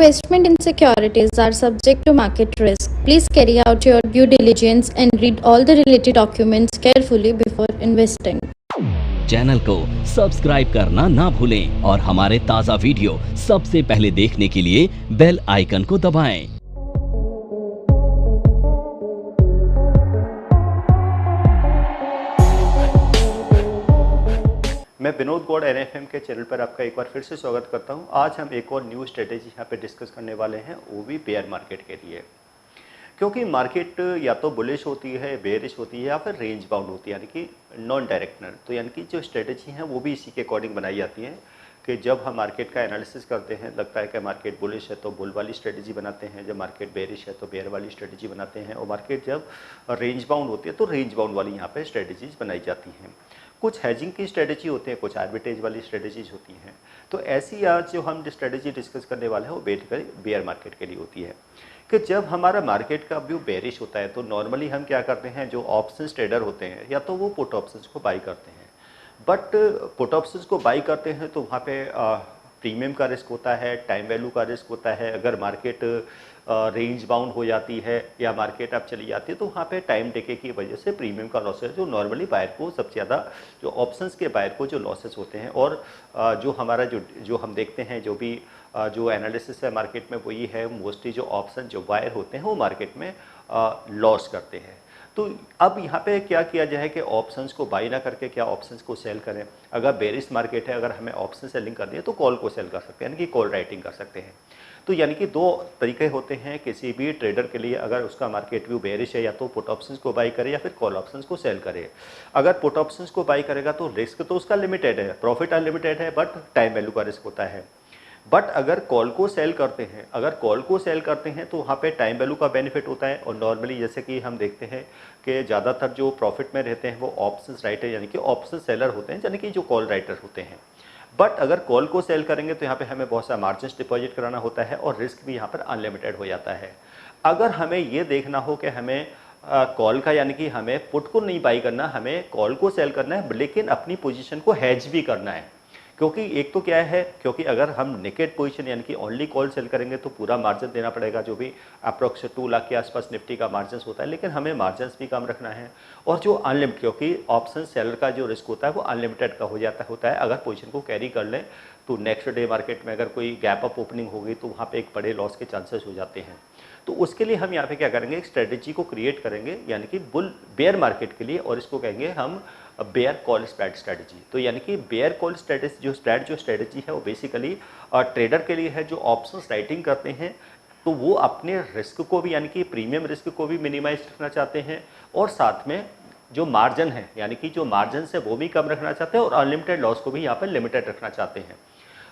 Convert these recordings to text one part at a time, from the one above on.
Investment in securities are subject to market risk. Please carry out your due diligence and read all the related documents carefully before investing. Channel को subscribe करना ना भूलें और हमारे ताज़ा video सबसे पहले देखने के लिए बेल आइकन को दबाएं। मैं विनोद गौड़ NFM के चैनल पर आपका एक बार फिर से स्वागत करता हूं। आज हम एक और न्यू स्ट्रेटेजी यहां पे डिस्कस करने वाले हैं, वो भी बेयर मार्केट के लिए। क्योंकि मार्केट या तो बुलिश होती है, बेयरिश होती है या फिर रेंज बाउंड होती है, यानी कि नॉन डायरेक्शनल। तो यानी कि जो स्ट्रेटेजी हैं वो भी इसी के अकॉर्डिंग बनाई जाती हैं कि जब हम मार्केट का एनालिसिस करते हैं, लगता है कि मार्केट बुलिश है तो बुल वाली स्ट्रेटेजी बनाते हैं, जब मार्केट बेयरिश है तो बेयर वाली स्ट्रेटेजी बनाते हैं, और मार्केट जब रेंज बाउंड होती है तो रेंज बाउंड वाली यहाँ पे स्ट्रेटेजीज बनाई जाती हैं। कुछ हैजिंग की स्ट्रेटेजी होते हैं, कुछ आर्बिट्रेज वाली स्ट्रेटेजीज होती हैं। तो ऐसी आज जो हम स्ट्रेटेजी डिस्कस करने वाले हैं वो बेसिकली बेयर मार्केट के लिए होती है कि जब हमारा मार्केट का व्यू बेरिश होता है तो नॉर्मली हम क्या करते हैं, जो ऑप्शंस ट्रेडर होते हैं या तो वो पुट ऑप्शंस को बाई करते हैं। बट पुट ऑप्शंस को बाई करते हैं तो वहाँ पे प्रीमियम का रिस्क होता है, टाइम वैल्यू का रिस्क होता है। अगर मार्केट रेंज बाउंड हो जाती है या मार्केट अब चली जाती है तो वहाँ पे टाइम डिके की वजह से प्रीमियम का लॉसेस जो नॉर्मली बायर को सबसे ज़्यादा, जो ऑप्शंस के बायर को जो लॉसेस होते हैं। और जो हमारा जो हम देखते हैं, जो भी जो एनालिसिस है मार्केट में, वो ये है मोस्टली जो ऑप्शन जो बायर होते हैं वो मार्केट में लॉस करते हैं। तो अब यहाँ पे क्या किया जाए कि ऑप्शंस को बाई ना करके क्या ऑप्शंस को सेल करें। अगर बेरिश मार्केट है, अगर हमें ऑप्शन सेलिंग करनी है तो कॉल को सेल कर सकते हैं, यानी कि कॉल राइटिंग कर सकते हैं। तो यानी कि दो तरीके होते हैं किसी भी ट्रेडर के लिए। अगर उसका मार्केट व्यू बेरिश है या तो पुट ऑप्शंस को बाई करे या फिर कॉल ऑप्शंस को सेल करे। अगर पुट ऑप्शंस को बाई करेगा तो रिस्क तो उसका लिमिटेड है, प्रॉफिट अनलिमिटेड है, बट टाइम वैल्यू का रिस्क होता है। बट अगर कॉल को सेल करते हैं, तो वहाँ पे टाइम वैल्यू का बेनिफिट होता है। और नॉर्मली जैसे कि हम देखते हैं कि ज़्यादातर जो प्रॉफिट में रहते हैं वो ऑप्शंस राइटर यानी कि ऑप्शन सेलर होते हैं, यानी कि जो कॉल राइटर होते हैं। बट अगर कॉल को सेल करेंगे तो यहाँ पे हमें बहुत सा मार्जिन डिपॉजिट कराना होता है और रिस्क भी यहाँ पर अनलिमिटेड हो जाता है। अगर हमें ये देखना हो कि हमें कॉल का यानी कि हमें पुट को नहीं बाई करना, हमें कॉल को सेल करना है, लेकिन अपनी पोजीशन को हेज भी करना है। क्योंकि एक तो क्या है, क्योंकि अगर हम नेकेड पोजीशन यानी कि ओनली कॉल सेल करेंगे तो पूरा मार्जिन देना पड़ेगा, जो भी अप्रोक्स 2 लाख के आसपास निफ्टी का मार्जिन होता है। लेकिन हमें मार्जिन भी कम रखना है। और जो अनलिमिटेड, क्योंकि ऑप्शन सेलर का जो रिस्क होता है वो अनलिमिटेड का हो जाता होता है। अगर पोजीशन को कैरी कर लें तो नेक्स्ट डे मार्केट में अगर कोई गैप अप ओपनिंग हो गई तो वहाँ पे एक बड़े लॉस के चांसेस हो जाते हैं। तो उसके लिए हम यहाँ पे क्या करेंगे, एक स्ट्रेटेजी को क्रिएट करेंगे यानी कि बुल बेयर मार्केट के लिए, और इसको कहेंगे हम बेयर कॉल स्प्रेड स्ट्रेटजी। तो यानी कि बेयर कॉल स्ट्रेटजी जो स्ट्रेटजी है वो बेसिकली ट्रेडर के लिए है जो ऑप्शंस राइटिंग करते हैं। तो वो अपने रिस्क को भी यानी कि प्रीमियम रिस्क को भी मिनिमाइज रखना चाहते हैं, और साथ में जो मार्जिन है यानी कि जो मार्जिन है वो भी कम रखना चाहते हैं, और अनलिमिटेड लॉस को भी यहाँ पर लिमिटेड रखना चाहते हैं।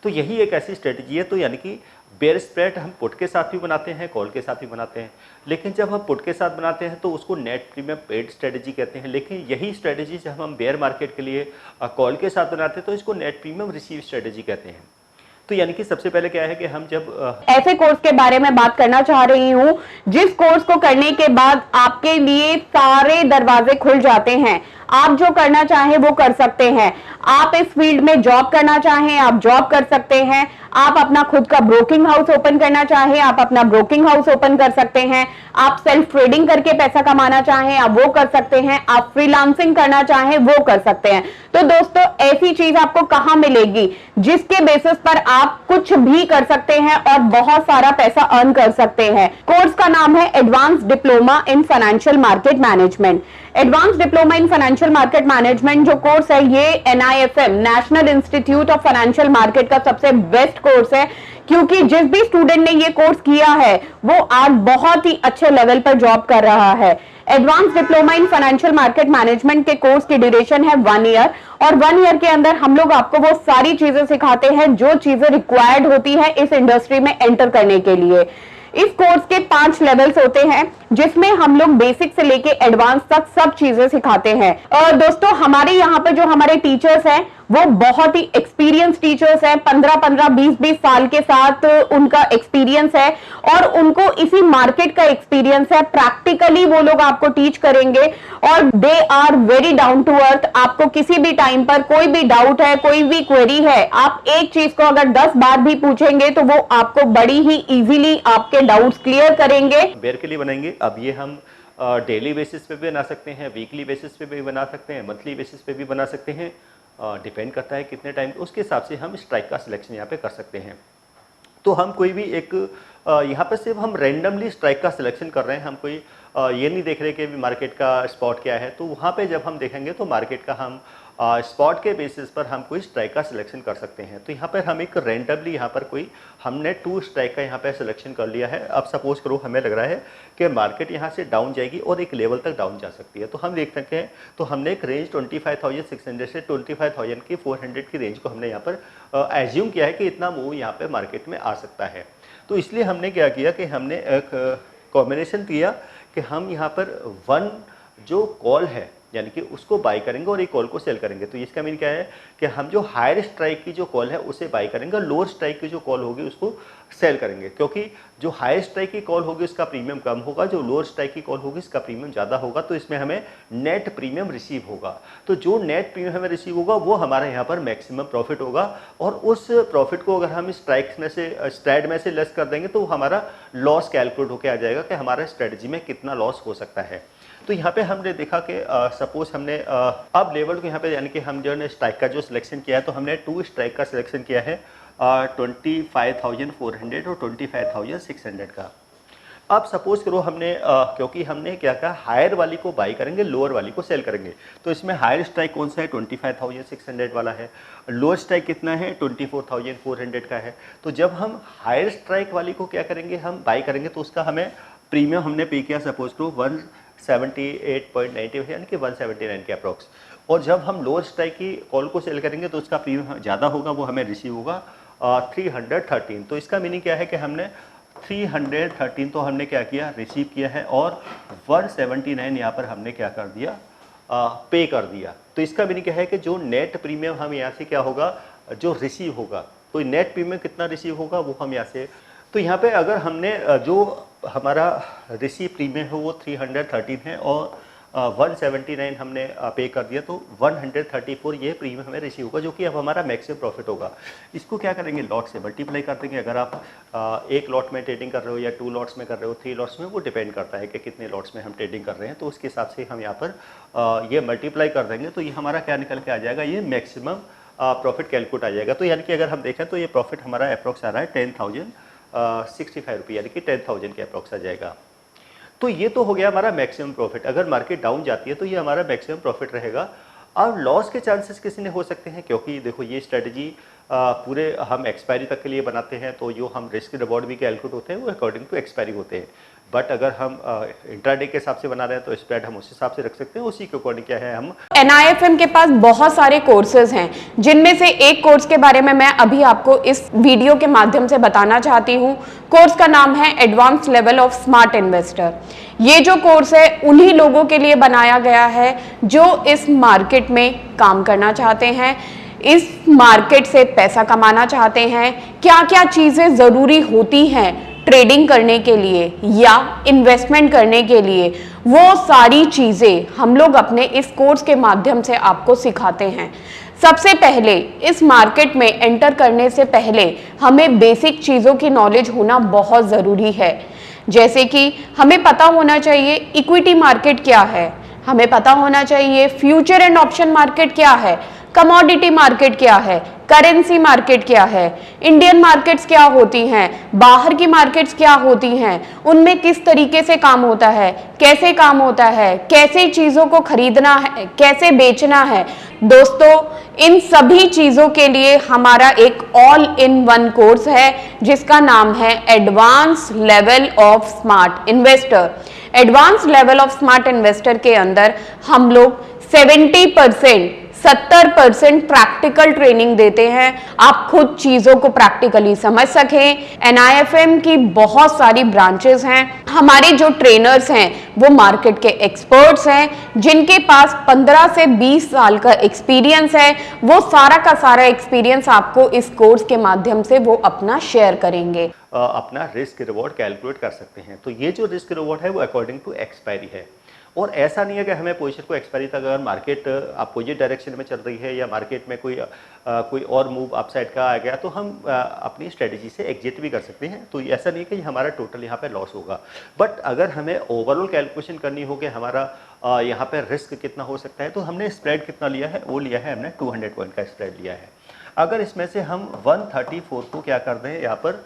तो यही एक ऐसी स्ट्रेटजी है। तो यानी कि बेयर स्प्रेड हम पुट के साथ भी बनाते हैं, कॉल के साथ भी बनाते हैं। लेकिन जब हम पुट के साथ बनाते हैं तो उसको नेट प्रीमियम पेड स्ट्रेटजी कहते हैं। लेकिन यही स्ट्रेटजी जब हम बेयर मार्केट के लिए कॉल के साथ बनाते हैं तो इसको नेट प्रीमियम रिसीव स्ट्रेटजी कहते हैं। तो यानी कि सबसे पहले क्या है कि हम जब ऐसे कोर्स के बारे में बात करना चाह रही हूँ जिस कोर्स को करने के बाद आपके लिए सारे दरवाजे खुल जाते हैं। आप जो करना चाहें वो कर सकते हैं। आप इस फील्ड में जॉब करना चाहें आप जॉब कर सकते हैं। आप अपना खुद का ब्रोकिंग हाउस ओपन करना चाहें आप अपना ब्रोकिंग हाउस ओपन कर सकते हैं। आप सेल्फ ट्रेडिंग करके पैसा कमाना चाहें आप वो कर सकते हैं। आप फ्रीलांसिंग करना चाहें वो कर सकते हैं। तो दोस्तों, ऐसी चीज आपको कहां मिलेगी जिसके बेसिस पर आप कुछ भी कर सकते हैं और बहुत सारा पैसा अर्न कर सकते हैं। कोर्स का नाम है advance diploma in financial market management. Advance diploma in financial market management जो कोर्स है ये NIFM national institute of financial market का सबसे बेस्ट कोर्स है, क्योंकि जिस भी स्टूडेंट ने ये कोर्स किया है वो आज बहुत ही अच्छे लेवल पर जॉब कर रहा है। Advance diploma in financial market management के कोर्स की ड्यूरेशन है 1 ईयर, और 1 ईयर के अंदर हम लोग आपको वो सारी चीजें सिखाते हैं जो चीजें रिक्वायर्ड होती है इस इंडस्ट्री में एंटर करने के लिए। इस कोर्स के 5 लेवल्स होते हैं। जिसमें हम लोग बेसिक से लेके एडवांस तक सब चीजें सिखाते हैं। और दोस्तों हमारे यहाँ पर जो हमारे टीचर्स हैं वो बहुत ही एक्सपीरियंस टीचर्स हैं, 15-15, 20-20 साल के साथ उनका एक्सपीरियंस है और उनको इसी मार्केट का एक्सपीरियंस है। प्रैक्टिकली वो लोग आपको टीच करेंगे और they are very down to earth. आपको किसी भी टाइम पर कोई भी डाउट है, कोई भी क्वेरी है, आप एक चीज को अगर 10 बार भी पूछेंगे तो वो आपको बड़ी ही इजीली आपके डाउट्स क्लियर करेंगे। बेयर के लिए बनाएंगे। अब ये हम डेली बेसिस पे भी बना सकते हैं, वीकली बेसिस पे भी बना सकते हैं, मंथली बेसिस पे भी बना सकते हैं, डिपेंड करता है कितने टाइम, उसके हिसाब से हम स्ट्राइक का सिलेक्शन यहाँ पे कर सकते हैं। तो हम कोई भी एक यहाँ पे सिर्फ हम रैंडमली स्ट्राइक का सिलेक्शन कर रहे हैं, हम कोई ये नहीं देख रहे कि मार्केट का स्पॉट क्या है। तो वहाँ पे जब हम देखेंगे तो मार्केट का हम स्पॉट के बेसिस पर हम कोई स्ट्राइक का सिलेक्शन कर सकते हैं। तो यहाँ पर हम एक रैंडमली यहाँ पर कोई हमने 2 स्ट्राइक का यहाँ पे सिलेक्शन कर लिया है। अब सपोज करो हमें लग रहा है कि मार्केट यहाँ से डाउन जाएगी और एक लेवल तक डाउन जा सकती है, तो हम देख सकते हैं। तो हमने एक रेंज 25,600 से 25,000 की 400 की रेंज को हमने यहाँ पर एज्यूम किया है कि इतना मूव यहाँ पे मार्केट में आ सकता है। तो इसलिए हमने क्या किया कि हमने एक कॉम्बिनेशन किया कि हम यहाँ पर 1 जो कॉल है यानी कि उसको बाई करेंगे और एक कॉल को सेल करेंगे। तो इसका मीन क्या है कि हम जो हायर स्ट्राइक की जो कॉल है उसे बाई करेंगे, लोअर स्ट्राइक की जो कॉल होगी उसको सेल करेंगे, क्योंकि जो हायर स्ट्राइक की कॉल होगी उसका प्रीमियम कम होगा, जो लोअर स्ट्राइक की कॉल होगी इसका प्रीमियम ज़्यादा होगा। तो इसमें हमें नेट प्रीमियम रिसीव होगा। तो जो नेट प्रीमियम हमें रिसीव होगा वो हमारे यहाँ पर मैक्सिमम प्रॉफिट होगा और उस प्रॉफिट को अगर हम स्ट्राइक्स में से स्ट्रैड में से लेस कर देंगे तो हमारा लॉस कैलकुलेट होकर आ जाएगा कि हमारा स्ट्रेटजी में कितना लॉस हो सकता है। तो यहाँ पे हमने देखा कि सपोज हमने अब लेवल को यहाँ पे यानी कि हम जो है स्ट्राइक का जो सिलेक्शन किया है तो हमने 2 स्ट्राइक का सिलेक्शन किया है 25,400 और 25,600 का। अब सपोज करो हमने क्योंकि हमने क्या कहा हायर वाली को बाई करेंगे, लोअर वाली को सेल करेंगे। तो इसमें हायर स्ट्राइक कौन सा है 25,600 वाला है, लोअर स्ट्राइक कितना है 24,400 का है। तो जब हम हायर स्ट्राइक वाली को क्या करेंगे हम बाई करेंगे तो उसका हमें प्रीमियम हमने पे किया सपोज करो 178.90 यानी कि 179 के अप्रॉक्स। और जब हम लोअर स्ट्राइक की कॉल को सेल करेंगे तो उसका प्रीमियम ज़्यादा होगा, वो हमें रिसीव होगा 313। तो इसका मीनिंग क्या है कि हमने 313 तो हमने क्या किया रिसीव किया है और 179 यहाँ पर हमने क्या कर दिया पे कर दिया। तो इसका मीनिंग क्या है कि जो नेट प्रीमियम हम यहाँ से क्या होगा जो रिसीव होगा, तो नेट प्रीमियम कितना रिसीव होगा वो हम यहाँ से, तो यहाँ पे अगर हमने जो हमारा रिसीव प्रीमियम है वो 313 है और 179 हमने पे कर दिया तो 134 ये प्रीमियम हमें रिसीव होगा, जो कि अब हमारा मैक्सिमम प्रॉफिट होगा। इसको क्या करेंगे लॉट से मल्टीप्लाई कर देंगे। अगर आप एक लॉट में ट्रेडिंग कर रहे हो या 2 लॉट्स में कर रहे हो, 3 लॉट्स में, वो डिपेंड करता है कि कितने लॉट्स में हम ट्रेडिंग कर रहे हैं। तो उसके हिसाब से हम यहाँ पर ये मल्टीप्लाई कर देंगे तो ये हमारा क्या निकल के आ जाएगा, ये मैक्सिमम प्रॉफिट कैलकुलेट आ जाएगा। तो यानी कि अगर हम देखें तो ये प्रॉफिट हमारा अप्रॉक्स आ रहा है 10,065 रुपये यानी कि 10,000 के अप्रॉक्स आ जाएगा। तो ये तो हो गया हमारा मैक्सिमम प्रॉफिट। अगर मार्केट डाउन जाती है तो ये हमारा मैक्सिमम प्रॉफिट रहेगा। और लॉस के चांसेस किसी ने हो सकते हैं, क्योंकि देखो ये स्ट्रेटजी पूरे हम एक्सपायरी तक के लिए बनाते हैं, तो जो हम रिस्क रिवॉर्ड भी कैलकुलेट होते हैं वो अकॉर्डिंग टू एक्सपायरी होते हैं। बट अगर हम इंट्राडे के हिसाब से बना रहे हैं तो स्प्रेड हम उस हिसाब से रख सकते हैं, उसी के अकॉर्डिंग क्या है हम NIFM के पास बहुत सारे कोर्सेज हैं, जिनमें से एक कोर्स के बारे में मैं अभी आपको इस वीडियो के माध्यम से बताना चाहती हूँ। कोर्स का नाम है advance level of smart investor. ये जो कोर्स है उन्हीं लोगों के लिए बनाया गया है जो इस मार्केट में काम करना चाहते हैं, इस मार्केट से पैसा कमाना चाहते हैं। क्या क्या चीजें जरूरी होती हैं ट्रेडिंग करने के लिए या इन्वेस्टमेंट करने के लिए, वो सारी चीजें हम लोग अपने इस कोर्स के माध्यम से आपको सिखाते हैं। सबसे पहले इस मार्केट में एंटर करने से पहले हमें बेसिक चीजों की नॉलेज होना बहुत जरूरी है। जैसे कि हमें पता होना चाहिए इक्विटी मार्केट क्या है, हमें पता होना चाहिए फ्यूचर एंड ऑप्शन मार्केट क्या है, कमोडिटी मार्केट क्या है, करेंसी मार्केट क्या है, इंडियन मार्केट्स क्या होती हैं, बाहर की मार्केट्स क्या होती हैं, उनमें किस तरीके से काम होता है, कैसे काम होता है, कैसे चीज़ों को खरीदना है, कैसे बेचना है। दोस्तों इन सभी चीज़ों के लिए हमारा एक ऑल इन वन कोर्स है जिसका नाम है advance level of smart investor. Advance level of smart investor के अंदर हम लोग 70% 70% प्रैक्टिकल ट्रेनिंग देते हैं, आप खुद चीजों को प्रैक्टिकली समझ सकें। NIFM की बहुत सारी ब्रांचेस हैं। हमारे जो ट्रेनर्स हैं वो मार्केट के एक्सपर्ट्स हैं, जिनके पास 15 से 20 साल का एक्सपीरियंस है। वो सारा का सारा एक्सपीरियंस आपको इस कोर्स के माध्यम से वो अपना शेयर करेंगे। अपना रिस्क रिवॉर्ड कैलकुलेट कर सकते हैं। तो ये जो रिस्क रिवॉर्ड है वो अकॉर्डिंग टू एक्सपायरी है, और ऐसा नहीं है कि हमें पोजीशन को एक्सपायरी तक, अगर मार्केट अपोजिट डायरेक्शन में चल रही है या मार्केट में कोई और मूव अपसाइड का आ गया तो हम अपनी स्ट्रेटजी से एग्जिट भी कर सकते हैं। तो ऐसा नहीं है कि हमारा टोटल यहाँ पे लॉस होगा, बट अगर हमें ओवरऑल कैलकुलेशन करनी हो कि हमारा यहाँ पे रिस्क कितना हो सकता है, तो हमने स्प्रेड कितना लिया है, वो लिया है हमने 200 पॉइंट का स्प्रेड लिया है। अगर इसमें से हम 134 को क्या कर दें, यहाँ पर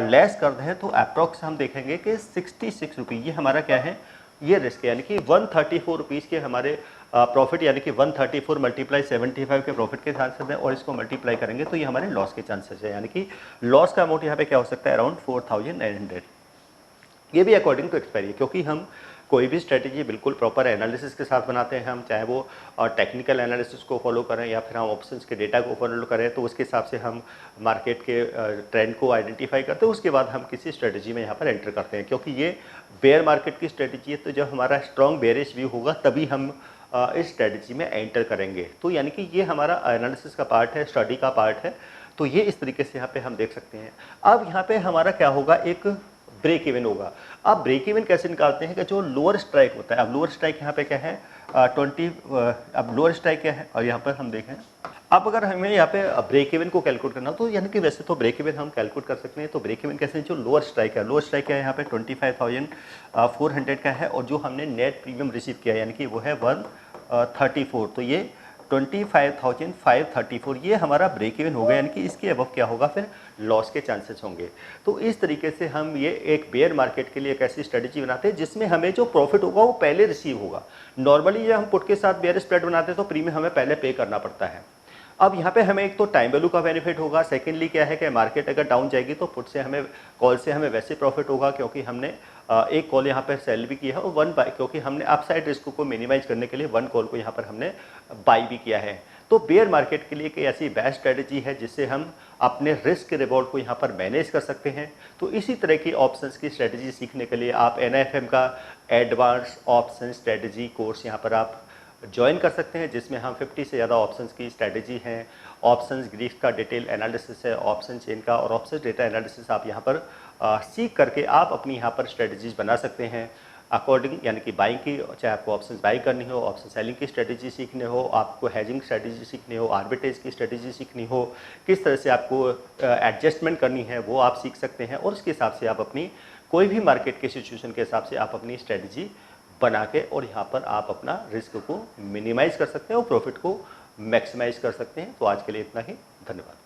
लेस कर दें, तो अप्रॉक्स हम देखेंगे कि 66 रुपये ये हमारा क्या है, ये रिस्क है। यानी कि 134 रुपीज़ के हमारे प्रॉफिट, यानी कि 134 मल्टीप्लाई 75 के प्रॉफिट के चांसेस हैं, और इसको मल्टीप्लाई करेंगे तो ये हमारे लॉस के चांसेस है। यानी कि लॉस का अमाउंट यहाँ पे क्या हो सकता है, अराउंड 4900। ये भी अकॉर्डिंग टू एक्सपायरी है, क्योंकि हम कोई भी स्ट्रेटजी बिल्कुल प्रॉपर एनालिसिस के साथ बनाते हैं। हम चाहे वो टेक्निकल एनालिसिस को फॉलो करें या फिर हम ऑप्शंस के डेटा को फॉलो करें, तो उसके हिसाब से हम मार्केट के ट्रेंड को आइडेंटिफाई करते हैं। उसके बाद हम किसी स्ट्रेटजी में यहाँ पर एंटर करते हैं, क्योंकि ये बेयर मार्केट की स्ट्रेटजी है। तो जब हमारा स्ट्रॉन्ग बेयरिश व्यू होगा तभी हम इस स्ट्रेटजी में एंटर करेंगे। तो यानी कि ये हमारा एनालिसिस का पार्ट है, स्टडी का पार्ट है। तो ये इस तरीके से यहाँ पे हम देख सकते हैं। अब यहाँ पे हमारा क्या होगा, एक ब्रेक इवन होगा। अब ब्रेक इवन कैसे निकालते हैं कि जो लोअर स्ट्राइक होता है, अब लोअर स्ट्राइक यहाँ पे क्या है 20, अब लोअर स्ट्राइक क्या है, और यहाँ पर हम देखें, अब अगर हमें यहाँ पे ब्रेक इवन को कैलकुलेट करना, तो यानी कि वैसे तो ब्रेक इवन हम कैलकुलेट कर सकते हैं। तो ब्रेक इवन कैसे, जो लोअर स्ट्राइक है, लोअर स्ट्राइक क्या है यहाँ पे 25,400 का है, और जो हमने नेट प्रीमियम रिसीव किया यानी कि वो है 134, तो ये 25,534 ये हमारा ब्रेक इवन होगा। यानी कि इसके अबव क्या होगा, फिर लॉस के चांसेस होंगे। तो इस तरीके से हम ये एक बेयर मार्केट के लिए एक ऐसी स्ट्रेटजी बनाते हैं जिसमें हमें जो प्रॉफिट होगा वो पहले रिसीव होगा। नॉर्मली जब हम पुट के साथ बेयर स्प्रेड बनाते हैं तो प्रीमियम हमें पहले पे करना पड़ता है। अब यहाँ पे हमें एक तो टाइम वैल्यू का बेनिफिट होगा, सेकेंडली क्या है कि मार्केट अगर डाउन जाएगी तो पुट से हमें, कॉल से हमें वैसे प्रॉफिट होगा, क्योंकि हमने एक कॉल यहाँ पर सेल भी किया है और 1 बाय, क्योंकि हमने अपसाइड रिस्क को मिनिमाइज करने के लिए 1 कॉल को यहाँ पर हमने बाई भी किया है। तो बेयर मार्केट के लिए एक ऐसी बेस्ट स्ट्रेटजी है जिससे हम अपने रिस्क रिवॉर्ड को यहाँ पर मैनेज कर सकते हैं। तो इसी तरह की ऑप्शंस की स्ट्रेटजी सीखने के लिए आप NIFM का एडवांस ऑप्शन स्ट्रेटजी कोर्स यहाँ पर आप ज्वाइन कर सकते हैं, जिसमें हम 50 से ज़्यादा ऑप्शंस की स्ट्रेटजी हैं। ऑप्शंस ग्रीफ का डिटेल एनालिसिस है, ऑप्शन चेन का और ऑप्शन डेटा एनालिसिस आप यहाँ पर सीख करके आप अपनी यहाँ पर स्ट्रेटजीज बना सकते हैं अकॉर्डिंग, यानी कि बाइंग की, चाहे आपको ऑप्शन बाई करनी हो, ऑप्शन सेलिंग की स्ट्रेटजी सीखनी हो, आपको हेजिंग स्ट्रेटजी सीखनी हो, आर्बिट्रेज की स्ट्रेटजी सीखनी हो, किस तरह से आपको एडजस्टमेंट करनी है वो आप सीख सकते हैं। और उसके हिसाब से आप अपनी कोई भी मार्केट के सिचुएशन के हिसाब से आप अपनी स्ट्रेटजी बना के और यहाँ पर आप अपना रिस्क को मिनिमाइज़ कर सकते हैं और प्रॉफिट को मैक्सिमाइज़ कर सकते हैं। तो आज के लिए इतना ही, धन्यवाद।